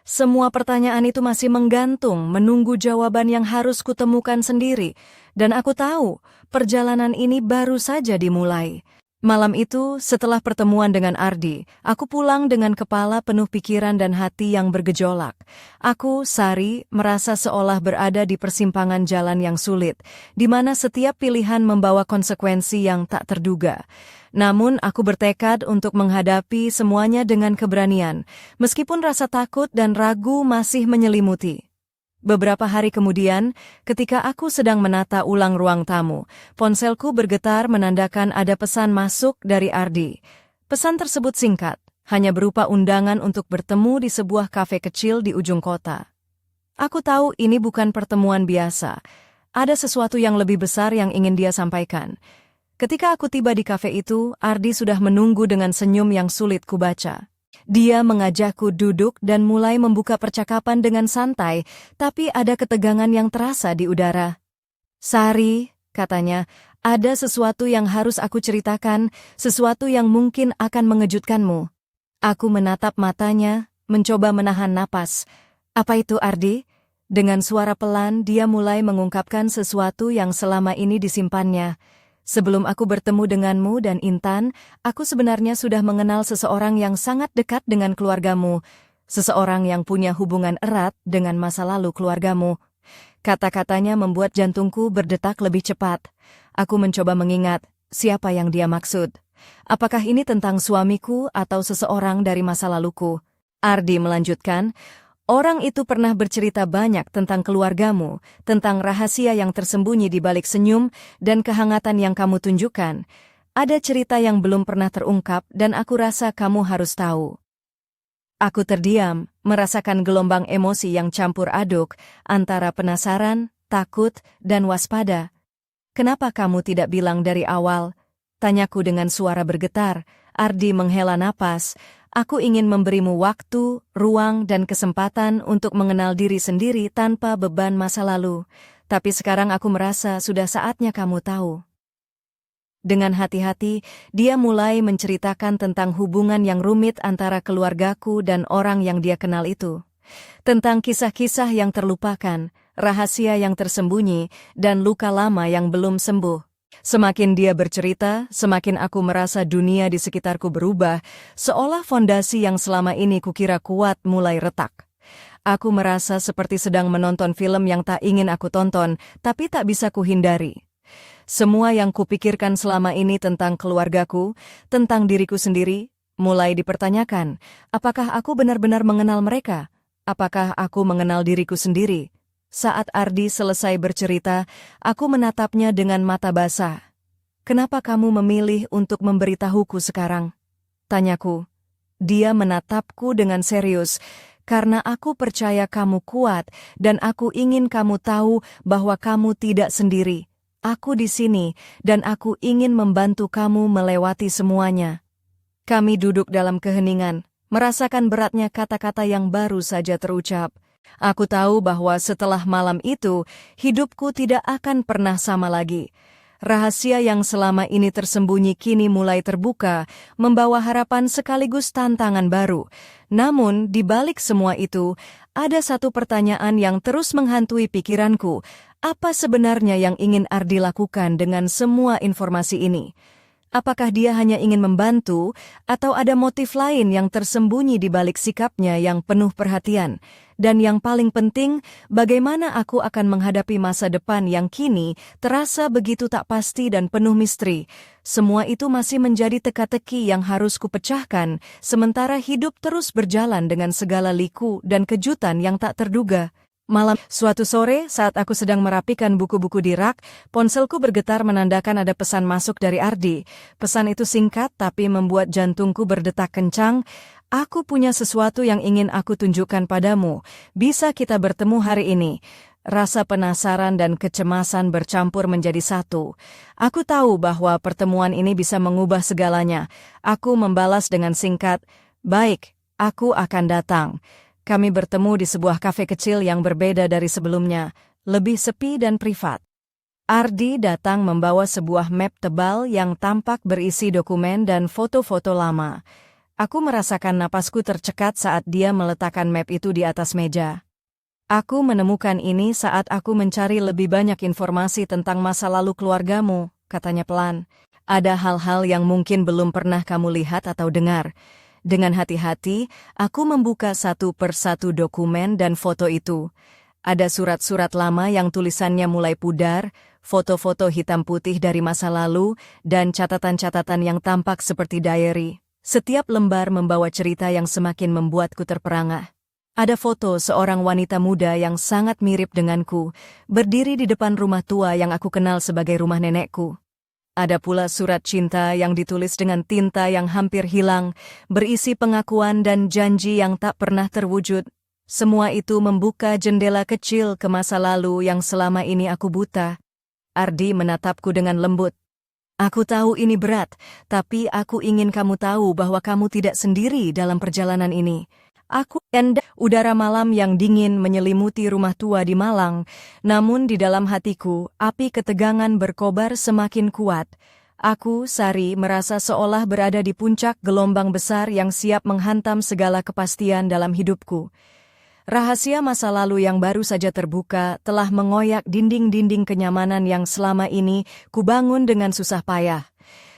Semua pertanyaan itu masih menggantung, menunggu jawaban yang harus kutemukan sendiri. Dan aku tahu, perjalanan ini baru saja dimulai. Malam itu, setelah pertemuan dengan Ardi, aku pulang dengan kepala penuh pikiran dan hati yang bergejolak. Aku, Sari, merasa seolah berada di persimpangan jalan yang sulit, di mana setiap pilihan membawa konsekuensi yang tak terduga. Namun aku bertekad untuk menghadapi semuanya dengan keberanian, meskipun rasa takut dan ragu masih menyelimuti. Beberapa hari kemudian, ketika aku sedang menata ulang ruang tamu, ponselku bergetar menandakan ada pesan masuk dari Ardi. Pesan tersebut singkat, hanya berupa undangan untuk bertemu di sebuah kafe kecil di ujung kota. Aku tahu ini bukan pertemuan biasa. Ada sesuatu yang lebih besar yang ingin dia sampaikan. Ketika aku tiba di kafe itu, Ardi sudah menunggu dengan senyum yang sulit kubaca. Dia mengajakku duduk dan mulai membuka percakapan dengan santai, tapi ada ketegangan yang terasa di udara. "Sari," katanya, "ada sesuatu yang harus aku ceritakan, sesuatu yang mungkin akan mengejutkanmu." Aku menatap matanya, mencoba menahan napas. "Apa itu, Ardi?" Dengan suara pelan, dia mulai mengungkapkan sesuatu yang selama ini disimpannya. "Sebelum aku bertemu denganmu dan Intan, aku sebenarnya sudah mengenal seseorang yang sangat dekat dengan keluargamu. Seseorang yang punya hubungan erat dengan masa lalu keluargamu." Kata-katanya membuat jantungku berdetak lebih cepat. Aku mencoba mengingat siapa yang dia maksud. Apakah ini tentang suamiku atau seseorang dari masa laluku? Ardi melanjutkan, "Orang itu pernah bercerita banyak tentang keluargamu, tentang rahasia yang tersembunyi di balik senyum dan kehangatan yang kamu tunjukkan. Ada cerita yang belum pernah terungkap dan aku rasa kamu harus tahu." Aku terdiam, merasakan gelombang emosi yang campur aduk antara penasaran, takut, dan waspada. "Kenapa kamu tidak bilang dari awal?" tanyaku dengan suara bergetar. Ardi menghela napas. "Aku ingin memberimu waktu, ruang, dan kesempatan untuk mengenal diri sendiri tanpa beban masa lalu. Tapi sekarang aku merasa sudah saatnya kamu tahu." Dengan hati-hati, dia mulai menceritakan tentang hubungan yang rumit antara keluargaku dan orang yang dia kenal itu. Tentang kisah-kisah yang terlupakan, rahasia yang tersembunyi, dan luka lama yang belum sembuh. Semakin dia bercerita, semakin aku merasa dunia di sekitarku berubah, seolah fondasi yang selama ini kukira kuat mulai retak. Aku merasa seperti sedang menonton film yang tak ingin aku tonton, tapi tak bisa kuhindari. Semua yang kupikirkan selama ini tentang keluargaku, tentang diriku sendiri, mulai dipertanyakan. Apakah aku benar-benar mengenal mereka? Apakah aku mengenal diriku sendiri? Saat Ardi selesai bercerita, aku menatapnya dengan mata basah. "Kenapa kamu memilih untuk memberitahuku sekarang?" tanyaku. Dia menatapku dengan serius. "Karena aku percaya kamu kuat dan aku ingin kamu tahu bahwa kamu tidak sendiri. Aku di sini dan aku ingin membantu kamu melewati semuanya." Kami duduk dalam keheningan, merasakan beratnya kata-kata yang baru saja terucap. Aku tahu bahwa setelah malam itu, hidupku tidak akan pernah sama lagi. Rahasia yang selama ini tersembunyi kini mulai terbuka, membawa harapan sekaligus tantangan baru. Namun, di balik semua itu, ada satu pertanyaan yang terus menghantui pikiranku. Apa sebenarnya yang ingin Ardi lakukan dengan semua informasi ini? Apakah dia hanya ingin membantu, atau ada motif lain yang tersembunyi di balik sikapnya yang penuh perhatian? Dan yang paling penting, bagaimana aku akan menghadapi masa depan yang kini terasa begitu tak pasti dan penuh misteri? Semua itu masih menjadi teka-teki yang harus kupecahkan, sementara hidup terus berjalan dengan segala liku dan kejutan yang tak terduga. Malam suatu sore, saat aku sedang merapikan buku-buku di rak, ponselku bergetar menandakan ada pesan masuk dari Ardi. Pesan itu singkat tapi membuat jantungku berdetak kencang. "Aku punya sesuatu yang ingin aku tunjukkan padamu. Bisa kita bertemu hari ini?" Rasa penasaran dan kecemasan bercampur menjadi satu. Aku tahu bahwa pertemuan ini bisa mengubah segalanya. Aku membalas dengan singkat, "Baik, aku akan datang." Kami bertemu di sebuah kafe kecil yang berbeda dari sebelumnya, lebih sepi dan privat. Ardi datang membawa sebuah map tebal yang tampak berisi dokumen dan foto-foto lama. Aku merasakan napasku tercekat saat dia meletakkan map itu di atas meja. "Aku menemukan ini saat aku mencari lebih banyak informasi tentang masa lalu keluargamu," katanya pelan. "Ada hal-hal yang mungkin belum pernah kamu lihat atau dengar." Dengan hati-hati, aku membuka satu persatu dokumen dan foto itu. Ada surat-surat lama yang tulisannya mulai pudar, foto-foto hitam putih dari masa lalu, dan catatan-catatan yang tampak seperti diary. Setiap lembar membawa cerita yang semakin membuatku terperangah. Ada foto seorang wanita muda yang sangat mirip denganku, berdiri di depan rumah tua yang aku kenal sebagai rumah nenekku. Ada pula surat cinta yang ditulis dengan tinta yang hampir hilang, berisi pengakuan dan janji yang tak pernah terwujud. Semua itu membuka jendela kecil ke masa lalu yang selama ini aku buta. Ardi menatapku dengan lembut. Aku tahu ini berat, tapi aku ingin kamu tahu bahwa kamu tidak sendiri dalam perjalanan ini. Udara malam yang dingin menyelimuti rumah tua di Malang, namun di dalam hatiku, api ketegangan berkobar semakin kuat. Aku, Sari, merasa seolah berada di puncak gelombang besar yang siap menghantam segala kepastian dalam hidupku. Rahasia masa lalu yang baru saja terbuka telah mengoyak dinding-dinding kenyamanan yang selama ini kubangun dengan susah payah.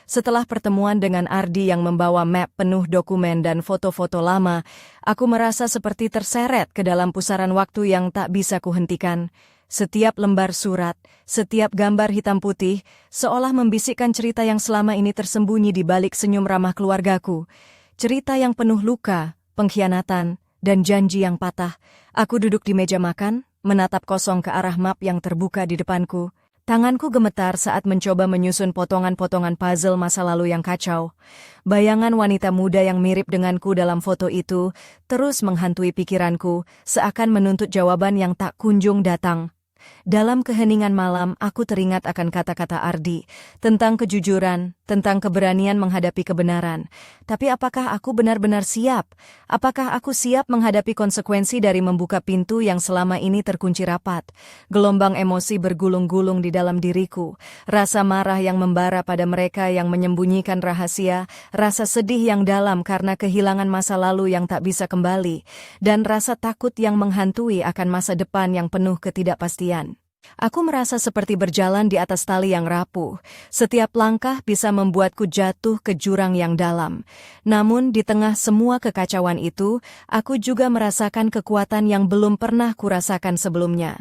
Setelah pertemuan dengan Ardi yang membawa map penuh dokumen dan foto-foto lama, aku merasa seperti terseret ke dalam pusaran waktu yang tak bisa kuhentikan. Setiap lembar surat, setiap gambar hitam putih, seolah membisikkan cerita yang selama ini tersembunyi di balik senyum ramah keluargaku. Cerita yang penuh luka, pengkhianatan, dan janji yang patah. Aku duduk di meja makan, menatap kosong ke arah map yang terbuka di depanku. Tanganku gemetar saat mencoba menyusun potongan-potongan puzzle masa lalu yang kacau. Bayangan wanita muda yang mirip denganku dalam foto itu terus menghantui pikiranku, seakan menuntut jawaban yang tak kunjung datang. Dalam keheningan malam, aku teringat akan kata-kata Ardi, tentang kejujuran, tentang keberanian menghadapi kebenaran. Tapi apakah aku benar-benar siap? Apakah aku siap menghadapi konsekuensi dari membuka pintu yang selama ini terkunci rapat? Gelombang emosi bergulung-gulung di dalam diriku. Rasa marah yang membara pada mereka yang menyembunyikan rahasia, rasa sedih yang dalam karena kehilangan masa lalu yang tak bisa kembali, dan rasa takut yang menghantui akan masa depan yang penuh ketidakpastian. Aku merasa seperti berjalan di atas tali yang rapuh. Setiap langkah bisa membuatku jatuh ke jurang yang dalam. Namun di tengah semua kekacauan itu, aku juga merasakan kekuatan yang belum pernah kurasakan sebelumnya.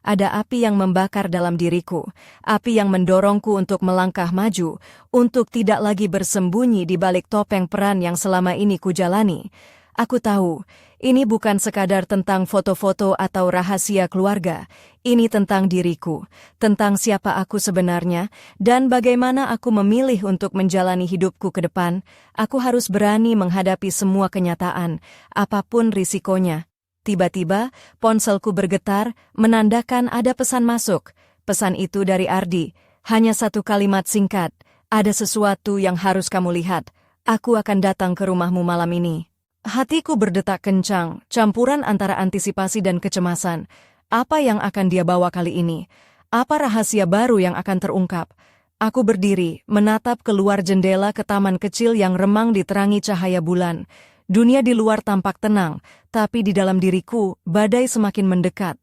Ada api yang membakar dalam diriku, api yang mendorongku untuk melangkah maju, untuk tidak lagi bersembunyi di balik topeng peran yang selama ini kujalani. Aku tahu, ini bukan sekadar tentang foto-foto atau rahasia keluarga. Ini tentang diriku, tentang siapa aku sebenarnya, dan bagaimana aku memilih untuk menjalani hidupku ke depan. Aku harus berani menghadapi semua kenyataan, apapun risikonya. Tiba-tiba, ponselku bergetar, menandakan ada pesan masuk. Pesan itu dari Ardi, hanya satu kalimat singkat. Ada sesuatu yang harus kamu lihat. Aku akan datang ke rumahmu malam ini. Hatiku berdetak kencang, campuran antara antisipasi dan kecemasan. Apa yang akan dia bawa kali ini? Apa rahasia baru yang akan terungkap? Aku berdiri, menatap keluar jendela ke taman kecil yang remang diterangi cahaya bulan. Dunia di luar tampak tenang, tapi di dalam diriku, badai semakin mendekat.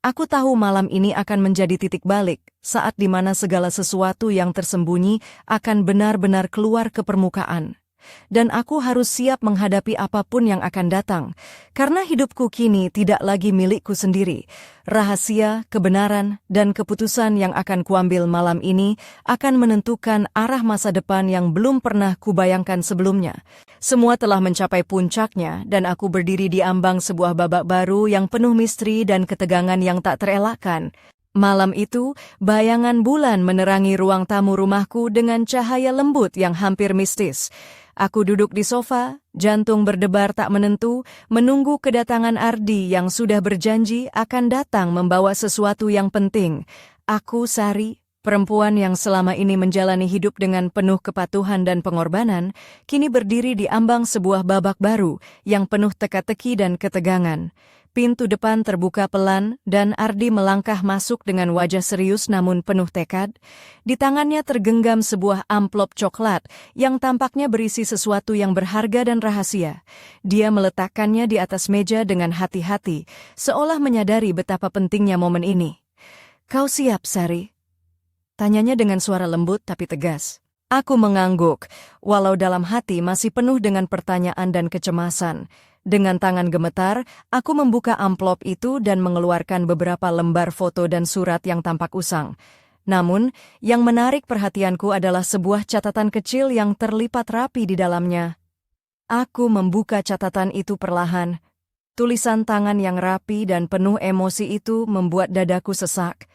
Aku tahu malam ini akan menjadi titik balik, saat di mana segala sesuatu yang tersembunyi akan benar-benar keluar ke permukaan. Dan aku harus siap menghadapi apapun yang akan datang, karena hidupku kini tidak lagi milikku sendiri. Rahasia, kebenaran, dan keputusan yang akan kuambil malam ini akan menentukan arah masa depan yang belum pernah kubayangkan sebelumnya. Semua telah mencapai puncaknya, dan aku berdiri di ambang sebuah babak baru yang penuh misteri dan ketegangan yang tak terelakkan. Malam itu, bayangan bulan menerangi ruang tamu rumahku dengan cahaya lembut yang hampir mistis. Aku duduk di sofa, jantung berdebar tak menentu, menunggu kedatangan Ardi yang sudah berjanji akan datang membawa sesuatu yang penting. Aku, Sari, perempuan yang selama ini menjalani hidup dengan penuh kepatuhan dan pengorbanan, kini berdiri di ambang sebuah babak baru yang penuh teka-teki dan ketegangan. Pintu depan terbuka pelan dan Ardi melangkah masuk dengan wajah serius namun penuh tekad. Di tangannya tergenggam sebuah amplop coklat yang tampaknya berisi sesuatu yang berharga dan rahasia. Dia meletakkannya di atas meja dengan hati-hati, seolah menyadari betapa pentingnya momen ini. "Kau siap, Sari?" Tanyanya dengan suara lembut tapi tegas. Aku mengangguk, walau dalam hati masih penuh dengan pertanyaan dan kecemasan. Dengan tangan gemetar, aku membuka amplop itu dan mengeluarkan beberapa lembar foto dan surat yang tampak usang. Namun, yang menarik perhatianku adalah sebuah catatan kecil yang terlipat rapi di dalamnya. Aku membuka catatan itu perlahan. Tulisan tangan yang rapi dan penuh emosi itu membuat dadaku sesak.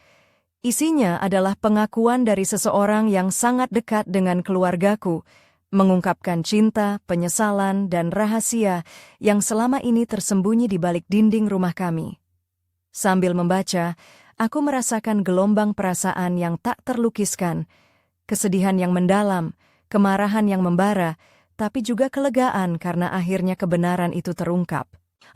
Isinya adalah pengakuan dari seseorang yang sangat dekat dengan keluargaku, mengungkapkan cinta, penyesalan, dan rahasia yang selama ini tersembunyi di balik dinding rumah kami. Sambil membaca, aku merasakan gelombang perasaan yang tak terlukiskan, kesedihan yang mendalam, kemarahan yang membara, tapi juga kelegaan karena akhirnya kebenaran itu terungkap.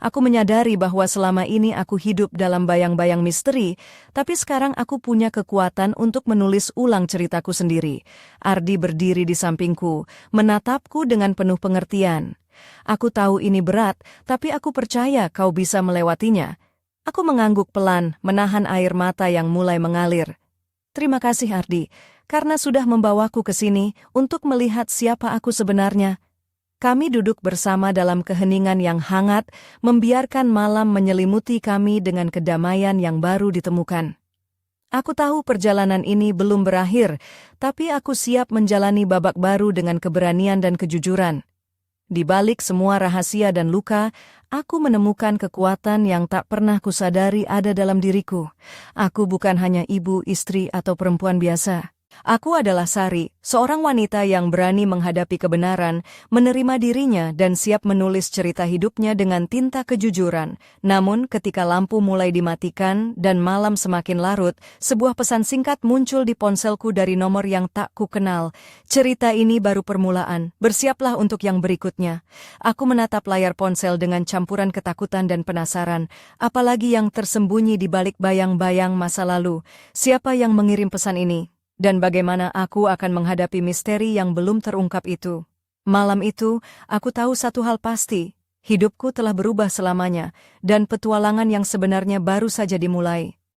Aku menyadari bahwa selama ini aku hidup dalam bayang-bayang misteri, tapi sekarang aku punya kekuatan untuk menulis ulang ceritaku sendiri. Ardi berdiri di sampingku, menatapku dengan penuh pengertian. Aku tahu ini berat, tapi aku percaya kau bisa melewatinya. Aku mengangguk pelan, menahan air mata yang mulai mengalir. Terima kasih Ardi, karena sudah membawaku ke sini untuk melihat siapa aku sebenarnya. Kami duduk bersama dalam keheningan yang hangat, membiarkan malam menyelimuti kami dengan kedamaian yang baru ditemukan. Aku tahu perjalanan ini belum berakhir, tapi aku siap menjalani babak baru dengan keberanian dan kejujuran. Di balik semua rahasia dan luka, aku menemukan kekuatan yang tak pernah kusadari ada dalam diriku. Aku bukan hanya ibu, istri, atau perempuan biasa. Aku adalah Sari, seorang wanita yang berani menghadapi kebenaran, menerima dirinya dan siap menulis cerita hidupnya dengan tinta kejujuran. Namun ketika lampu mulai dimatikan dan malam semakin larut, sebuah pesan singkat muncul di ponselku dari nomor yang tak kukenal. Cerita ini baru permulaan, bersiaplah untuk yang berikutnya. Aku menatap layar ponsel dengan campuran ketakutan dan penasaran, apalagi yang tersembunyi di balik bayang-bayang masa lalu. Siapa yang mengirim pesan ini? Dan bagaimana aku akan menghadapi misteri yang belum terungkap itu. Malam itu, aku tahu satu hal pasti, hidupku telah berubah selamanya, dan petualangan yang sebenarnya baru saja dimulai.